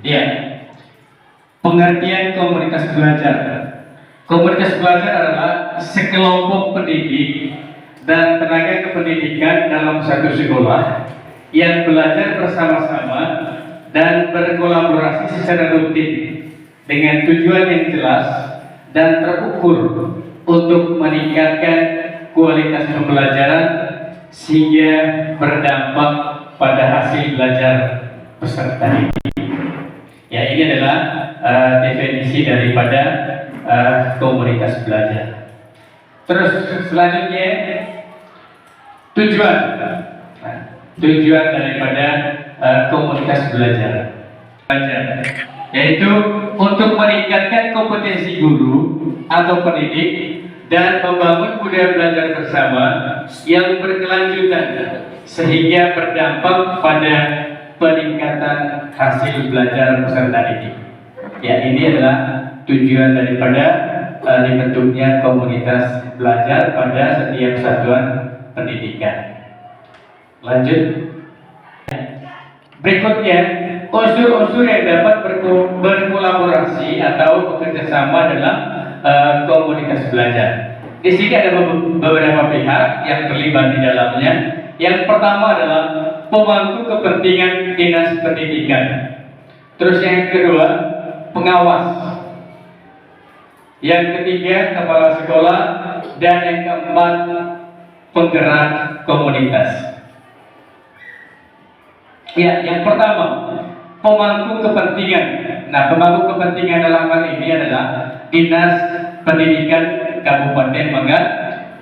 Ya, pengertian komunitas belajar. Komunitas belajar adalah sekelompok pendidik dan tenaga kependidikan dalam satu sekolah yang belajar bersama-sama dan berkolaborasi secara rutin dengan tujuan yang jelas dan terukur untuk meningkatkan kualitas pembelajaran sehingga berdampak pada hasil belajar peserta didik. Ya, ini adalah definisi daripada komunitas belajar. Terus selanjutnya tujuan daripada komunitas belajar, yaitu untuk meningkatkan kompetensi guru atau pendidik dan membangun budaya belajar bersama yang berkelanjutan sehingga berdampak pada peningkatan hasil belajar peserta didik. Ya, ini adalah tujuan daripada dibentuknya komunitas belajar pada setiap satuan pendidikan. Lanjut. Berikutnya, unsur-unsur yang dapat berkolaborasi atau bekerjasama dalam komunitas belajar. Di sini ada beberapa pihak yang terlibat di dalamnya. Yang pertama adalah pemangku kepentingan dinas pendidikan. Terus yang kedua, pengawas. Yang ketiga, kepala sekolah. Dan yang keempat, penggerak komunitas. Ya, yang pertama, pemangku kepentingan. Nah, pemangku kepentingan dalam hal ini adalah Dinas Pendidikan Kabupaten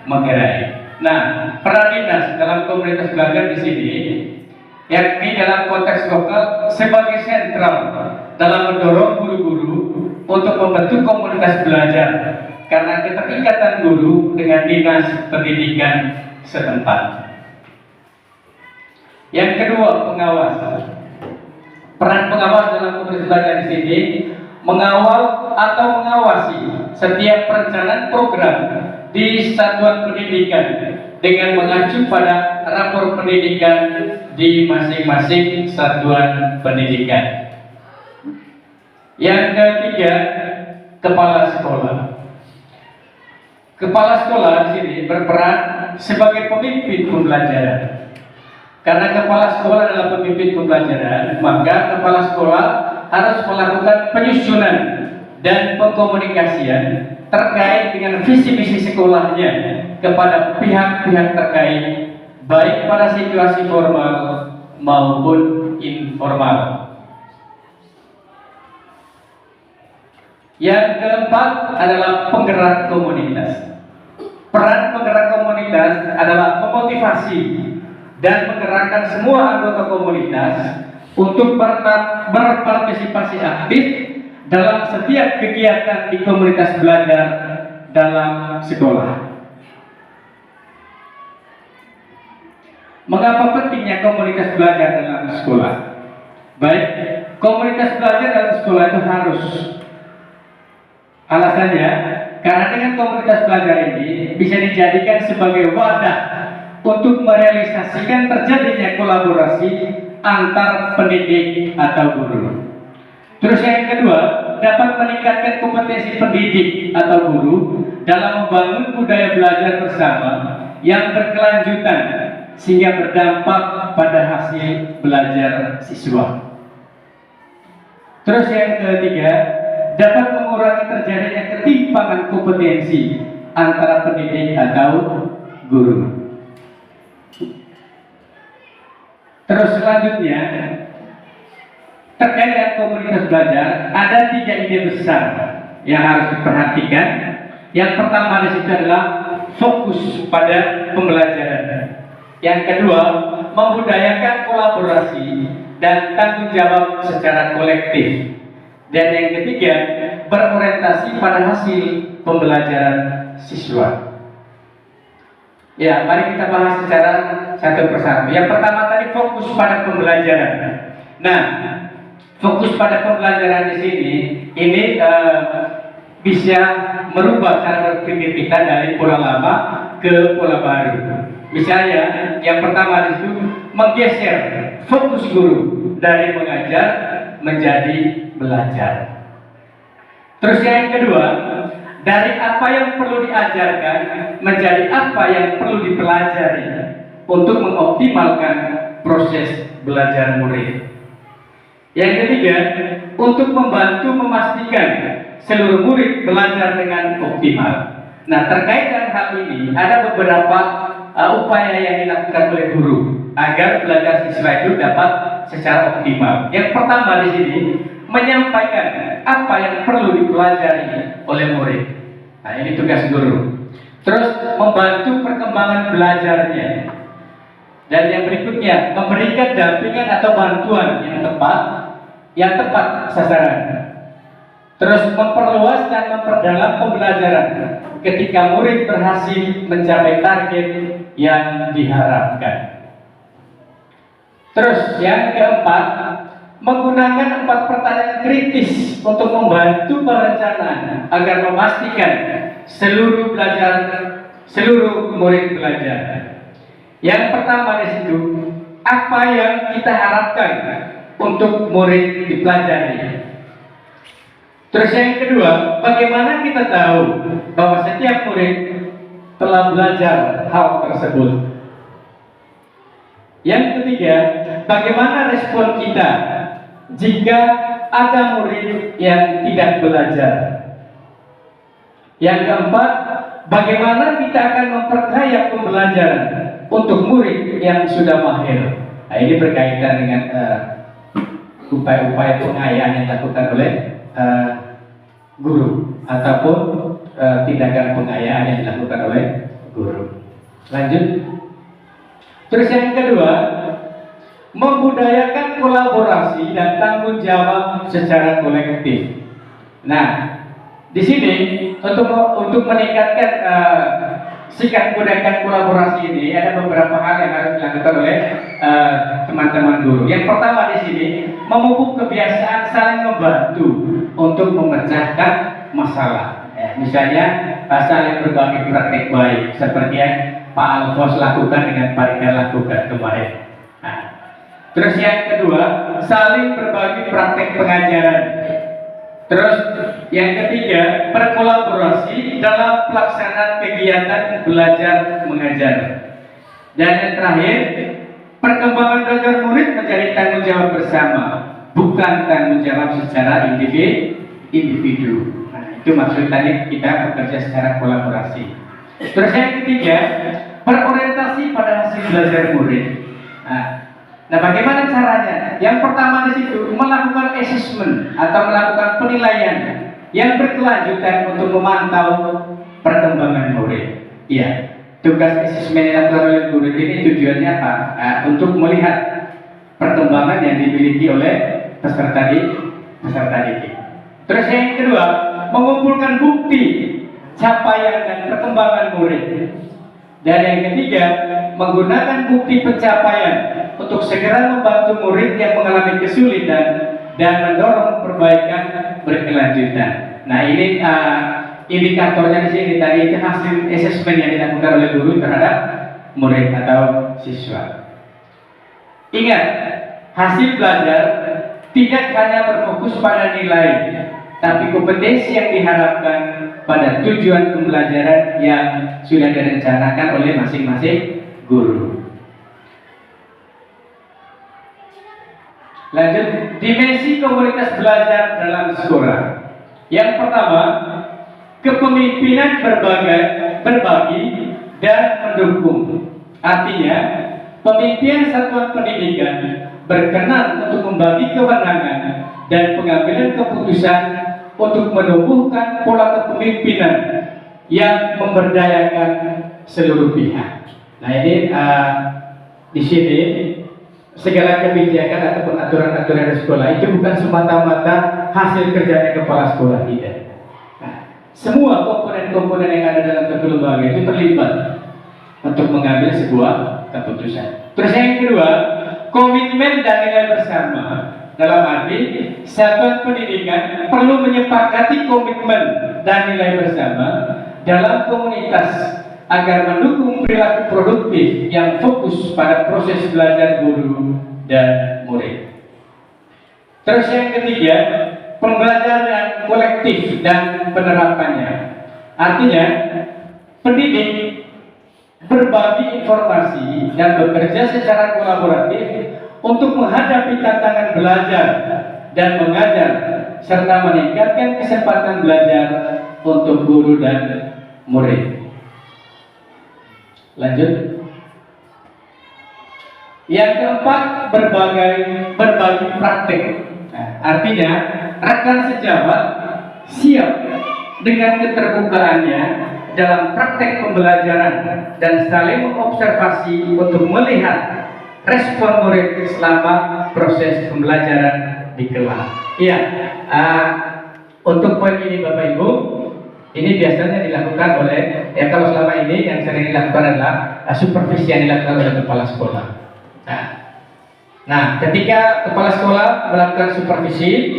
Manggarai. Nah, peran dinas dalam komunitas belajar di sini, yakni dalam konteks lokal sebagai sentral dalam mendorong guru-guru untuk membentuk komunitas belajar karena keterikatan guru dengan dinas pendidikan setempat. Yang kedua, pengawas. Peran pengawas dalam komunitas belajar di sini mengawal atau mengawasi setiap perencanaan program di satuan pendidikan dengan mengacu pada rapor pendidikan di masing-masing satuan pendidikan. Yang ketiga, kepala sekolah. Kepala sekolah di sini berperan sebagai pemimpin pembelajaran. Karena kepala sekolah adalah pemimpin pembelajaran, maka kepala sekolah harus melakukan penyusunan dan pengkomunikasian terkait dengan visi misi sekolahnya kepada pihak-pihak terkait, baik pada situasi formal maupun informal. Yang keempat adalah penggerak komunitas. Peran penggerak komunitas adalah memotivasi dan menggerakkan semua anggota komunitas untuk berpartisipasi aktif dalam setiap kegiatan di komunitas belajar dalam sekolah. Mengapa pentingnya komunitas belajar dalam sekolah? Baik, komunitas belajar dalam sekolah itu harus. Alasannya, karena dengan komunitas belajar ini bisa dijadikan sebagai wadah untuk merealisasikan terjadinya kolaborasi antar pendidik atau guru. Terus yang kedua, dapat meningkatkan kompetensi pendidik atau guru dalam membangun budaya belajar bersama yang berkelanjutan sehingga berdampak pada hasil belajar siswa. Terus yang ketiga, dapat mengurangi terjadinya ketimpangan kompetensi antara pendidik atau guru. Terus selanjutnya, terkait dengan komunitas belajar, ada 3 ide besar yang harus diperhatikan. Yang pertama di situ adalah fokus pada pembelajaran. Yang kedua, membudayakan kolaborasi dan tanggung jawab secara kolektif. Dan yang ketiga, berorientasi pada hasil pembelajaran siswa. Ya, mari kita bahas secara satu persatu. Yang pertama tadi fokus pada pembelajaran. Nah, fokus pada pembelajaran di sini ini bisa merubah cara berpikir kita dari pola lama ke pola baru. Misalnya, yang pertama itu menggeser fokus guru dari mengajar menjadi belajar. Terus yang kedua, dari apa yang perlu diajarkan menjadi apa yang perlu dipelajari untuk mengoptimalkan proses belajar murid. Yang ketiga, untuk membantu memastikan seluruh murid belajar dengan optimal. Nah, terkait dengan hal ini, ada beberapa upaya yang dilakukan oleh guru agar belajar siswa itu dapat secara optimal. Yang pertama di sini, menyampaikan apa yang perlu dipelajari oleh murid. Nah, ini tugas guru. Terus membantu perkembangan belajarnya. Dan yang berikutnya, memberikan dampingan atau bantuan yang tepat sasaran. Terus memperluas dan memperdalam pembelajaran ketika murid berhasil mencapai target yang diharapkan. Terus yang keempat, menggunakan 4 pertanyaan kritis untuk membantu perencanaan agar memastikan seluruh murid belajar. Yang pertama di situ, apa yang kita harapkan untuk murid dipelajari. Terus yang kedua, bagaimana kita tahu bahwa setiap murid telah belajar hal tersebut. Yang ketiga, bagaimana respon kita jika ada murid yang tidak belajar. Yang keempat, bagaimana kita akan memperkaya pembelajaran untuk murid yang sudah mahir. Nah, ini berkaitan dengan upaya-upaya pengayaan yang dilakukan oleh guru ataupun tindakan pengayaan yang dilakukan oleh guru. Lanjut. Terus yang kedua, membudayakan kolaborasi dan tanggung jawab secara kolektif. Nah, di sini untuk meningkatkan sikap membudayakan kolaborasi ini ada beberapa hal yang harus dilakukan oleh teman-teman guru. Yang pertama di sini, memupuk kebiasaan saling membantu untuk memecahkan masalah. Misalnya saling berbagi praktik baik seperti yang Pak Alfons lakukan dengan Pak Rika lakukan kemarin. Nah, terus yang kedua, saling berbagi praktik pengajaran. Terus yang ketiga, berkolaborasi dalam pelaksanaan kegiatan belajar mengajar. Dan yang terakhir, perkembangan belajar murid menjadi tanggung jawab bersama, bukan tanggung jawab secara individu. Nah, itu maksud tadi kita bekerja secara kolaborasi. Terus yang ketiga, berorientasi pada hasil belajar murid. Nah, bagaimana caranya? Yang pertama di situ, melakukan assessment atau melakukan penilaian yang berkelanjutan untuk memantau perkembangan murid. Iya, tugas assessment yang dilakukan oleh guru ini tujuannya apa? Untuk melihat perkembangan yang dimiliki oleh peserta didik. Terus yang kedua, mengumpulkan bukti capaian dan perkembangan murid. Dan yang ketiga, menggunakan bukti pencapaian untuk segera membantu murid yang mengalami kesulitan dan mendorong perbaikan berkelanjutan. Nah, ini indikatornya di sini tadi itu hasil asesmen yang dilakukan oleh guru terhadap murid atau siswa. Ingat, hasil belajar tidak hanya berfokus pada nilai, tapi kompetensi yang diharapkan pada tujuan pembelajaran yang sudah direncanakan oleh masing-masing guru. Lanjut, dimensi komunitas belajar dalam sekolah. Yang pertama, kepemimpinan berbagi dan mendukung. Artinya, pemimpin satuan pendidikan berkenan untuk membagi kewenangan dan pengambilan keputusan untuk menumbuhkan pola kepemimpinan yang memberdayakan seluruh pihak. Nah, ini di sini segala kebijakan ataupun aturan-aturan di sekolah itu bukan semata-mata hasil kerjanya kepala sekolah, tidak. Nah, semua komponen-komponen yang ada dalam satu lembaga itu terlibat untuk mengambil sebuah keputusan. Terus yang kedua, komitmen dan nilai bersama. Dalam arti, satuan pendidikan perlu menyepakati komitmen dan nilai bersama dalam komunitas agar mendukung perilaku produktif yang fokus pada proses belajar guru dan murid. Terus yang ketiga, pembelajaran kolektif dan penerapannya. Artinya, pendidik berbagi informasi dan bekerja secara kolaboratif untuk menghadapi tantangan belajar dan mengajar serta meningkatkan kesempatan belajar untuk guru dan murid. Lanjut. Yang keempat, berbagi praktik. Nah, artinya rekan sejawat siap dengan keterbukaannya dalam praktek pembelajaran dan saling mengobservasi untuk melihat respon murid selama proses pembelajaran di kelas. Iya, untuk poin ini Bapak Ibu, ini biasanya dilakukan oleh, kalau selama ini yang sering dilakukan adalah supervisi yang dilakukan oleh kepala sekolah. Nah, ketika kepala sekolah melakukan supervisi,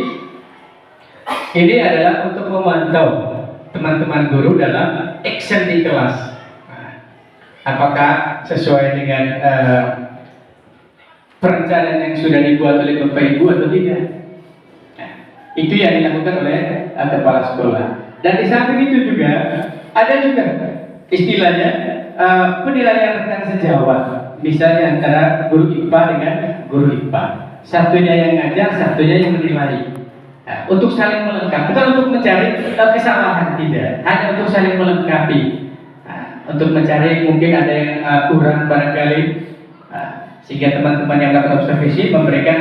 ini adalah untuk memantau teman-teman guru dalam action di kelas. Apakah sesuai dengan perencanaan yang sudah dibuat oleh Bapak Ibu atau tidak? Itu yang dilakukan oleh kepala sekolah. Dan di samping itu juga ada juga istilahnya penilaian rekan sejawat. Misalnya antara guru IPA dengan guru IPA. Satunya yang ngajar, satunya yang menilai. Nah, untuk saling melengkapi, bukan untuk mencari kesalahan, tidak. Hanya untuk saling melengkapi. Nah, untuk mencari mungkin ada yang kurang barangkali, sehingga teman-teman yang melakukan supervisi memberikan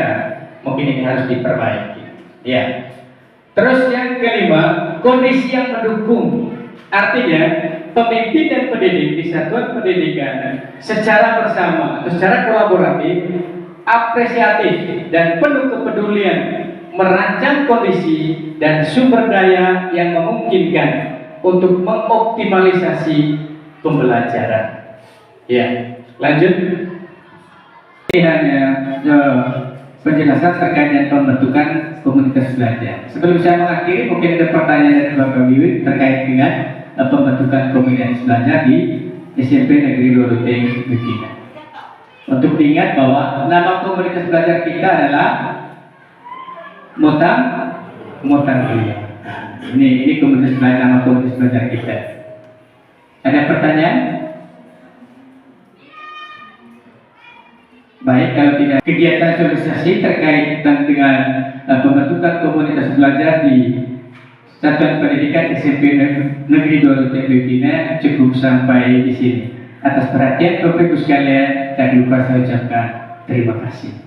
mungkin ini harus diperbaiki. Ya. Terus yang kelima, kondisi yang mendukung. Artinya pemimpin dan pendidik di satuan pendidikan secara bersama atau secara kolaboratif, apresiatif dan penuh kepedulian merancang kondisi dan sumber daya yang memungkinkan untuk mengoptimalisasi pembelajaran. Ya, lanjut. Ini hanya penjelasan terkait dengan pembentukan komunitas belajar. Sebelum saya mengakhiri, mungkin ada pertanyaan dari Bapak Wiwit terkait dengan pembentukan komunitas belajar di SMP Negeri 2 Luteng Begina. Untuk diingat bahwa nama komunitas belajar kita adalah Motang Kuliah. Ini komunitas belajar, nama komunitas belajar kita. Ada pertanyaan? Baik, kalau tidak, kegiatan sosialisasi terkait dengan pembentukan komunitas belajar di Satuan Pendidikan SMP Negeri 2 Luteng Begina cukup sampai di sini. Atas perhatian Bapak Ibu sekalian, saya lupa saya ucapkan terima kasih.